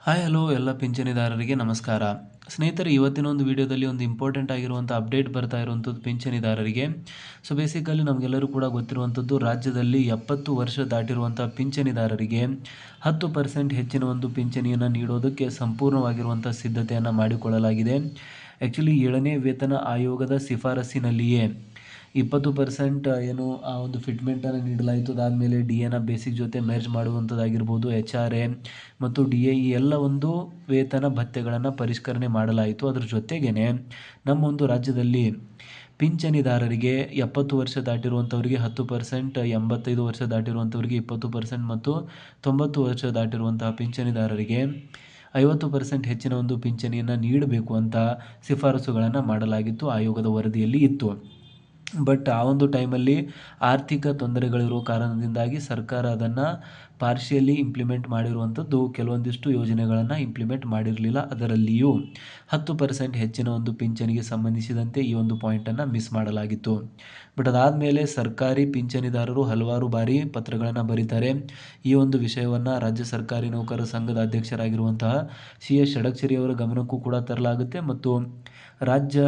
Hi hello ಎಲ್ಲ ಪಿಂಚಣಿದಾರರಿಗೆ ನಮಸ್ಕಾರ. ಸ್ನೇಹಿತರೆ, ಇವತ್ತಿನ ಒಂದು ವಿಡಿಯೋದಲ್ಲಿ ಒಂದು ಇಂಪಾರ್ಟೆಂಟ್ ಆಗಿರುವಂಥ ಅಪ್ಡೇಟ್ ಬರ್ತಾ ಇರುವಂಥದ್ದು ಪಿಂಚಣಿದಾರರಿಗೆ. ಸೊ ಬೇಸಿಕಲಿ ನಮಗೆಲ್ಲರೂ ಕೂಡ ಗೊತ್ತಿರುವಂಥದ್ದು, ರಾಜ್ಯದಲ್ಲಿ 70 ವರ್ಷ ದಾಟಿರುವಂಥ ಪಿಂಚಣಿದಾರರಿಗೆ 10% ಹೆಚ್ಚಿನ ಒಂದು ಪಿಂಚಣಿಯನ್ನು ನೀಡೋದಕ್ಕೆ ಸಂಪೂರ್ಣವಾಗಿರುವಂಥ ಸಿದ್ಧತೆಯನ್ನು ಮಾಡಿಕೊಳ್ಳಲಾಗಿದೆ. ಆ್ಯಕ್ಚುಲಿ 7ನೇ ವೇತನ ಆಯೋಗದ ಶಿಫಾರಸ್ಸಿನಲ್ಲಿಯೇ 20% ಏನು ಆ ಒಂದು ಫಿಟ್ಮೆಂಟನ್ನು ನೀಡಲಾಯಿತು. ಅದಾದಮೇಲೆ DAನ ಬೇಸಿಕ್ ಜೊತೆ ಮೆರ್ಜ್ ಮಾಡುವಂಥದ್ದಾಗಿರ್ಬೋದು, HRA ಮತ್ತು DA ಈ ಎಲ್ಲ ಒಂದು ವೇತನ ಭತ್ಯೆಗಳನ್ನು ಪರಿಷ್ಕರಣೆ ಮಾಡಲಾಯಿತು. ಅದ್ರ ಜೊತೆಗೇ ನಮ್ಮ ಒಂದು ರಾಜ್ಯದಲ್ಲಿ ಪಿಂಚಣಿದಾರರಿಗೆ 70 ವರ್ಷ ದಾಟಿರುವಂಥವರಿಗೆ 10%, 85 ವರ್ಷ ದಾಟಿರುವಂಥವರಿಗೆ 20% ಮತ್ತು 90 ವರ್ಷ ದಾಟಿರುವಂತಹ ಪಿಂಚಣಿದಾರರಿಗೆ 50% ಹೆಚ್ಚಿನ ಒಂದು ಪಿಂಚಣಿಯನ್ನು ನೀಡಬೇಕು ಅಂತ ಶಿಫಾರಸುಗಳನ್ನು ಮಾಡಲಾಗಿತ್ತು, ಆಯೋಗದ ವರದಿಯಲ್ಲಿ ಇತ್ತು. ಬಟ್ ಆ ಒಂದು ಟೈಮಲ್ಲಿ ಆರ್ಥಿಕ ತೊಂದರೆಗಳಿರೋ ಕಾರಣದಿಂದಾಗಿ ಸರ್ಕಾರ ಅದನ್ನು ಪಾರ್ಷಿಯಲಿ ಇಂಪ್ಲಿಮೆಂಟ್ ಮಾಡಿರುವಂಥದ್ದು, ಕೆಲವೊಂದಿಷ್ಟು ಯೋಜನೆಗಳನ್ನು ಇಂಪ್ಲಿಮೆಂಟ್ ಮಾಡಿರಲಿಲ್ಲ. ಅದರಲ್ಲಿಯೂ 10% ಹೆಚ್ಚಿನ ಒಂದು ಪಿಂಚಣಿಗೆ ಸಂಬಂಧಿಸಿದಂತೆ ಈ ಒಂದು ಪಾಯಿಂಟನ್ನು ಮಿಸ್ ಮಾಡಲಾಗಿತ್ತು. ಬಟ್ ಅದಾದಮೇಲೆ ಸರ್ಕಾರಿ ಪಿಂಚಣಿದಾರರು ಹಲವಾರು ಬಾರಿ ಪತ್ರಗಳನ್ನು ಬರೀತಾರೆ. ಈ ಒಂದು ವಿಷಯವನ್ನು ರಾಜ್ಯ ಸರ್ಕಾರಿ ನೌಕರರ ಸಂಘದ ಅಧ್ಯಕ್ಷರಾಗಿರುವಂತಹ CS ಷಡಕ್ಷರಿಯವರ ಗಮನಕ್ಕೂ ಕೂಡ ತರಲಾಗುತ್ತೆ ಮತ್ತು ರಾಜ್ಯ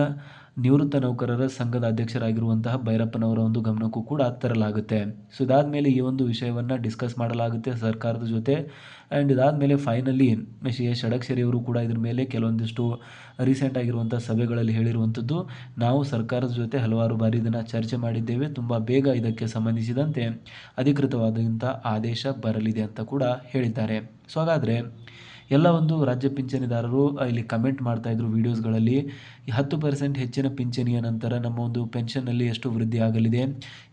ನಿವೃತ್ತ ನೌಕರರ ಸಂಘದ ಅಧ್ಯಕ್ಷರಾಗಿರುವಂತಹ ಭೈರಪ್ಪನವರ ಒಂದು ಗಮನಕ್ಕೂ ಕೂಡ ತರಲಾಗುತ್ತೆ. ಸೊ ಇದಾದಮೇಲೆ ಈ ಒಂದು ವಿಷಯವನ್ನು ಡಿಸ್ಕಸ್ ಮಾಡಲಾಗುತ್ತೆ ಸರ್ಕಾರದ ಜೊತೆ. ಆ್ಯಂಡ್ ಇದಾದಮೇಲೆ ಫೈನಲಿ CS ಷಡಕ್ಷರಿಯವರು ಕೂಡ ಇದ್ರ ಮೇಲೆ ಕೆಲವೊಂದಿಷ್ಟು ರೀಸೆಂಟ್ ಆಗಿರುವಂಥ ಸಭೆಗಳಲ್ಲಿ ಹೇಳಿರುವಂಥದ್ದು, ನಾವು ಸರ್ಕಾರದ ಜೊತೆ ಹಲವಾರು ಬಾರಿ ಇದನ್ನು ಚರ್ಚೆ ಮಾಡಿದ್ದೇವೆ, ತುಂಬ ಬೇಗ ಇದಕ್ಕೆ ಸಂಬಂಧಿಸಿದಂತೆ ಅಧಿಕೃತವಾದಂಥ ಆದೇಶ ಬರಲಿದೆ ಅಂತ ಕೂಡ ಹೇಳಿದ್ದಾರೆ. ಸೊ ಹಾಗಾದರೆ ಎಲ್ಲ ಒಂದು ರಾಜ್ಯ ಪಿಂಚಣಿದಾರರು ಇಲ್ಲಿ ಕಮೆಂಟ್ ಮಾಡ್ತಾಯಿದ್ರು ವೀಡಿಯೋಸ್ಗಳಲ್ಲಿ, 10% ಹೆಚ್ಚಿನ ಪಿಂಚಣಿಯ ನಂತರ ನಮ್ಮ ಒಂದು ಪೆನ್ಷನ್ನಲ್ಲಿ ಎಷ್ಟು ವೃದ್ಧಿ ಆಗಲಿದೆ,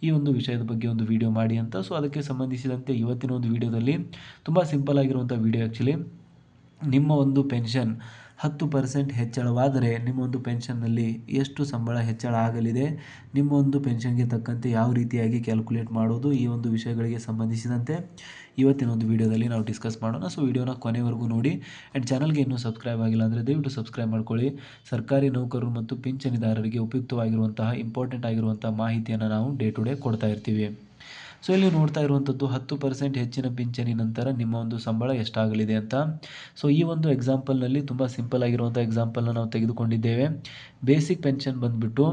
ಈ ಒಂದು ವಿಷಯದ ಬಗ್ಗೆ ಒಂದು ವಿಡಿಯೋ ಮಾಡಿ ಅಂತ. ಸೊ ಅದಕ್ಕೆ ಸಂಬಂಧಿಸಿದಂತೆ ಇವತ್ತಿನ ಒಂದು ವಿಡಿಯೋದಲ್ಲಿ ತುಂಬ ಸಿಂಪಲ್ ಆಗಿರುವಂಥ ವಿಡಿಯೋ. ಆ್ಯಕ್ಚುಲಿ ನಿಮ್ಮ ಒಂದು ಪೆನ್ಷನ್ 10% ಹೆಚ್ಚಳವಾದರೆ ನಿಮ್ಮ ಒಂದು ಪೆನ್ಷನ್ನಲ್ಲಿ ಎಷ್ಟು ಸಂಬಳ ಹೆಚ್ಚಳ ಆಗಲಿದೆ, ನಿಮ್ಮ ಒಂದು ಪೆನ್ಷನ್ಗೆ ತಕ್ಕಂತೆ ಯಾವ ರೀತಿಯಾಗಿ ಕ್ಯಾಲ್ಕುಲೇಟ್ ಮಾಡೋದು, ಈ ಒಂದು ವಿಷಯಗಳಿಗೆ ಸಂಬಂಧಿಸಿದಂತೆ ಇವತ್ತಿನ ಒಂದು ವಿಡಿಯೋದಲ್ಲಿ ನಾವು ಡಿಸ್ಕಸ್ ಮಾಡೋಣ. ಸೊ ವಿಡಿಯೋನ ಕೊನೆವರೆಗೂ ನೋಡಿ. ಆ್ಯಂಡ್ ಚಾನಲ್ಗೆ ಇನ್ನೂ ಸಬ್ಸ್ಕ್ರೈಬ್ ಆಗಿಲ್ಲ ಅಂದರೆ ದಯವಿಟ್ಟು ಸಬ್ಸ್ಕ್ರೈಬ್ ಮಾಡ್ಕೊಳ್ಳಿ. ಸರ್ಕಾರಿ ನೌಕರರು ಮತ್ತು ಪಿಂಚಣಿದಾರರಿಗೆ ಉಪಯುಕ್ತವಾಗಿರುವಂತಹ ಇಂಪಾರ್ಟೆಂಟ್ ಆಗಿರುವಂಥ ಮಾಹಿತಿಯನ್ನು ನಾವು ಡೇ ಟು ಡೇ ಕೊಡ್ತಾ ಇರ್ತೀವಿ. ಸೊ ಇಲ್ಲಿ ನೋಡ್ತಾ ಇರುವಂಥದ್ದು 10% ಹೆಚ್ಚಿನ ಪಿಂಚಣಿ ನಂತರ ನಿಮ್ಮ ಒಂದು ಸಂಬಳ ಎಷ್ಟಾಗಲಿದೆ ಅಂತ. ಸೊ ಈ ಒಂದು ಎಕ್ಸಾಂಪಲ್ನಲ್ಲಿ ತುಂಬ ಸಿಂಪಲ್ ಆಗಿರುವಂಥ ಎಕ್ಸಾಂಪಲ್ನ ನಾವು ತೆಗೆದುಕೊಂಡಿದ್ದೇವೆ. ಬೇಸಿಕ್ ಪೆನ್ಷನ್ ಬಂದುಬಿಟ್ಟು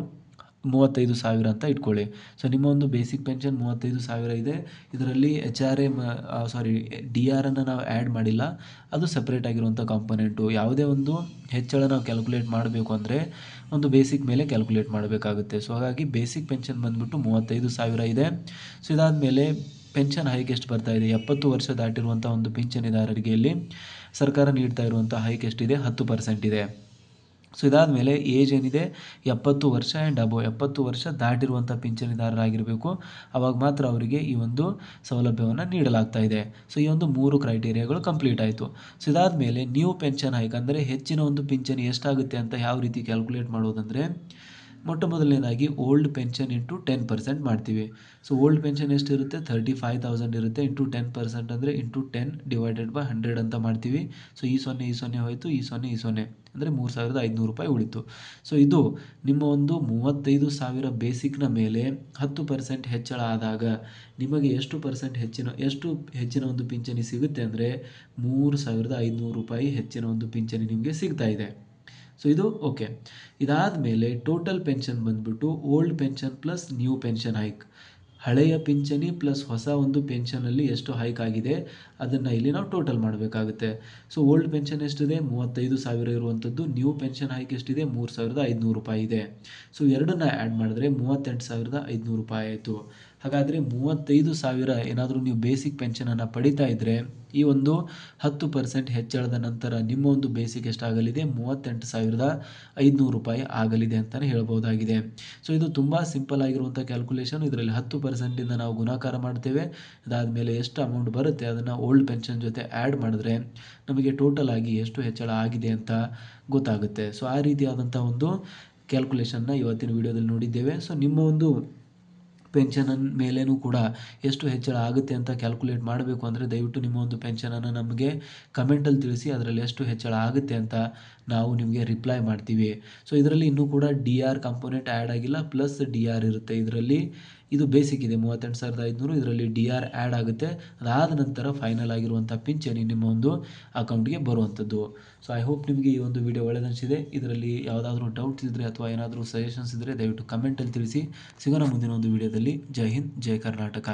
35,000 ಅಂತ ಇಟ್ಕೊಳ್ಳಿ. ಸೊ ನಿಮ್ಮ ಒಂದು ಬೇಸಿಕ್ ಪೆನ್ಷನ್ 35,000 ಇದೆ. ಇದರಲ್ಲಿ HRA DRನ್ನು ನಾವು ಆ್ಯಡ್ ಮಾಡಿಲ್ಲ, ಅದು ಸಪ್ರೇಟ್ ಆಗಿರುವಂಥ ಕಾಂಪೊನೆಂಟು. ಯಾವುದೇ ಒಂದು ಹೆಚ್ಚಳ ನಾವು ಕ್ಯಾಲ್ಕುಲೇಟ್ ಮಾಡಬೇಕು ಅಂದರೆ ಒಂದು ಬೇಸಿಕ್ ಮೇಲೆ ಕ್ಯಾಲ್ಕುಲೇಟ್ ಮಾಡಬೇಕಾಗುತ್ತೆ. ಸೊ ಹಾಗಾಗಿ ಬೇಸಿಕ್ ಪೆನ್ಷನ್ ಬಂದುಬಿಟ್ಟು 35,000 ಇದೆ. ಸೊ ಇದಾದಮೇಲೆ ಪೆನ್ಷನ್ ಹೈಕ್ ಎಷ್ಟು ಬರ್ತಾ ಇದೆ, 70 ವರ್ಷ ದಾಟಿರುವಂಥ ಒಂದು ಪಿಂಚಣಿದಾರರಿಗೆ ಇಲ್ಲಿ ಸರ್ಕಾರ ನೀಡ್ತಾ ಇರುವಂಥ ಹೈಕ್ ಎಷ್ಟಿದೆ, 10% ಇದೆ. ಸೊ ಇದಾದಮೇಲೆ ಏಜ್ ಏನಿದೆ 70 ವರ್ಷ ಆ್ಯಂಡ್ ಅಬೋ 70 ವರ್ಷ ದಾಟಿರುವಂಥ ಪಿಂಚಣಿದಾರರಾಗಿರಬೇಕು, ಆವಾಗ ಮಾತ್ರ ಅವರಿಗೆ ಈ ಒಂದು ಸೌಲಭ್ಯವನ್ನು ನೀಡಲಾಗ್ತಾ ಇದೆ. ಸೊ ಈ ಒಂದು 3 ಕ್ರೈಟೀರಿಯಾಗಳು ಕಂಪ್ಲೀಟ್ ಆಯಿತು. ಸೊ ಇದಾದಮೇಲೆ ನ್ಯೂ ಪೆನ್ಷನ್ ಹೈಕ್ ಅಂದರೆ ಹೆಚ್ಚಿನ ಒಂದು ಪಿಂಚಣಿ ಎಷ್ಟಾಗುತ್ತೆ ಅಂತ ಯಾವ ರೀತಿ ಕ್ಯಾಲ್ಕುಲೇಟ್ ಮಾಡೋದಂದರೆ, ಮೊಟ್ಟ ಮೊದಲನೇದಾಗಿ ಓಲ್ಡ್ ಪೆನ್ಷನ್ ಇಂಟು 10% ಮಾಡ್ತೀವಿ. ಸೊ ಓಲ್ಡ್ ಪೆನ್ಷನ್ ಎಷ್ಟಿರುತ್ತೆ, 35,000 ಇರುತ್ತೆ. ಇಂಟು 10% ಅಂದರೆ ಇಂಟು 10 ಡಿವೈಡೆಡ್ ಬೈ 100 ಅಂತ ಮಾಡ್ತೀವಿ. ಸೊ ಈ ಸೊನ್ನೆ ಹೋಯಿತು, ಈ ಸೊನ್ನೆ ಅಂದರೆ 3,500 ರೂಪಾಯಿ ಉಳಿತು. ಸೊ ಇದು ನಿಮ್ಮ ಒಂದು 35,000 ಬೇಸಿಕ್ನ ಮೇಲೆ 10% ಹೆಚ್ಚಳ ಆದಾಗ ನಿಮಗೆ ಎಷ್ಟು ಹೆಚ್ಚಿನ ಒಂದು ಪಿಂಚಣಿ ಸಿಗುತ್ತೆ ಅಂದರೆ 3,500 ರೂಪಾಯಿ ಹೆಚ್ಚಿನ ಒಂದು ಪಿಂಚಣಿ ನಿಮಗೆ ಸಿಗ್ತಾ ಇದೆ. ಸೊ ಇದು ಓಕೆ. ಇದಾದ ಮೇಲೆ ಟೋಟಲ್ ಪೆನ್ಷನ್ ಬಂದುಬಿಟ್ಟು old pension plus new pension hike, ಹಳೆಯ ಪಿಂಚಣಿ ಪ್ಲಸ್ ಹೊಸ ಒಂದು ಪೆನ್ಷನಲ್ಲಿ ಎಷ್ಟು ಹೈಕ್ ಆಗಿದೆ ಅದನ್ನು ಇಲ್ಲಿ ನಾವು ಟೋಟಲ್ ಮಾಡಬೇಕಾಗುತ್ತೆ. ಸೊ ಓಲ್ಡ್ ಪೆನ್ಷನ್ ಎಷ್ಟಿದೆ, 35,000 ಇರುವಂಥದ್ದು. ನ್ಯೂ ಪೆನ್ಷನ್ ಹೈಕ್ ಎಷ್ಟಿದೆ, 3,500 ರೂಪಾಯಿ ಇದೆ. ಸೊ ಎರಡನ್ನ ಆ್ಯಡ್ ಮಾಡಿದ್ರೆ 38,500 ರೂಪಾಯಿ ಆಯಿತು. ಹಾಗಾದರೆ 35,000 ಏನಾದರೂ ನೀವು ಬೇಸಿಕ್ ಪೆನ್ಷನನ್ನು ಪಡಿತಾ ಇದ್ದರೆ ಈ ಒಂದು 10% ಹೆಚ್ಚಳದ ನಂತರ ನಿಮ್ಮ ಒಂದು ಬೇಸಿಕ್ ಎಷ್ಟಾಗಲಿದೆ, 38,500 ರೂಪಾಯಿ ಆಗಲಿದೆ ಅಂತಲೇ ಹೇಳ್ಬೋದಾಗಿದೆ. ಸೊ ಇದು ತುಂಬ ಸಿಂಪಲ್ ಆಗಿರುವಂಥ ಕ್ಯಾಲ್ಕುಲೇಷನ್. ಇದರಲ್ಲಿ 10%ಇಂದ ನಾವು ಗುಣಾಕಾರ ಮಾಡ್ತೇವೆ. ಅದಾದಮೇಲೆ ಎಷ್ಟು ಅಮೌಂಟ್ ಬರುತ್ತೆ ಅದನ್ನು ಓಲ್ಡ್ ಪೆನ್ಷನ್ ಜೊತೆ ಆ್ಯಡ್ ಮಾಡಿದ್ರೆ ನಮಗೆ ಟೋಟಲ್ ಆಗಿ ಎಷ್ಟು ಹೆಚ್ಚಳ ಆಗಿದೆ ಅಂತ ಗೊತ್ತಾಗುತ್ತೆ. ಸೊ ಆ ರೀತಿಯಾದಂಥ ಒಂದು ಕ್ಯಾಲ್ಕುಲೇಷನ್ನ ಇವತ್ತಿನ ವಿಡಿಯೋದಲ್ಲಿ ನೋಡಿದ್ದೇವೆ. ಸೊ ನಿಮ್ಮ ಒಂದು ಪೆನ್ಷನ್ ಮೇಲೇನೂ ಕೂಡ ಎಷ್ಟು ಹೆಚ್ಚಳ ಆಗುತ್ತೆ ಅಂತ ಕ್ಯಾಲ್ಕುಲೇಟ್ ಮಾಡಬೇಕು ಅಂದರೆ ದಯವಿಟ್ಟು ನಿಮ್ಮ ಒಂದು ಪೆನ್ಷನನ್ನು ನಮಗೆ ಕಮೆಂಟಲ್ಲಿ ತಿಳಿಸಿ. ಅದರಲ್ಲಿ ಎಷ್ಟು ಹೆಚ್ಚಳ ಆಗುತ್ತೆ ಅಂತ ನಾವು ನಿಮಗೆ ರಿಪ್ಲೈ ಮಾಡ್ತೀವಿ. ಸೊ ಇದರಲ್ಲಿ ಇನ್ನೂ ಕೂಡ DR ಕಾಂಪೊನೆಂಟ್ ಆ್ಯಡ್ ಆಗಿಲ್ಲ, ಪ್ಲಸ್ DR ಇರುತ್ತೆ. ಇದರಲ್ಲಿ ಇದು ಬೇಸಿಕ್ ಇದೆ 38,500. ಇದರಲ್ಲಿ DR ಆ್ಯಡ್ ಆಗುತ್ತೆ. ಅದಾದ ನಂತರ ಫೈನಲ್ ಆಗಿರುವಂಥ ಪಿಂಚಣಿ ನಿಮ್ಮ ಒಂದು ಅಕೌಂಟ್ಗೆ ಬರುವಂಥದ್ದು. ಸೊ ಐ ಹೋಪ್ ನಿಮಗೆ ಈ ಒಂದು ವಿಡಿಯೋ ಒಳ್ಳೆಯದನಿಸಿದೆ. ಇದರಲ್ಲಿ ಯಾವುದಾದ್ರೂ ಡೌಟ್ಸ್ ಇದ್ದರೆ ಅಥವಾ ಏನಾದರೂ ಸಜೆಷನ್ಸ್ ಇದ್ದರೆ ದಯವಿಟ್ಟು ಕಮೆಂಟಲ್ಲಿ ತಿಳಿಸಿ. ಸಿಗೋಣ ಮುಂದಿನ ಒಂದು ವಿಡಿಯೋದಲ್ಲಿ. ಜೈ ಹಿಂದ್, ಜೈ ಕರ್ನಾಟಕ.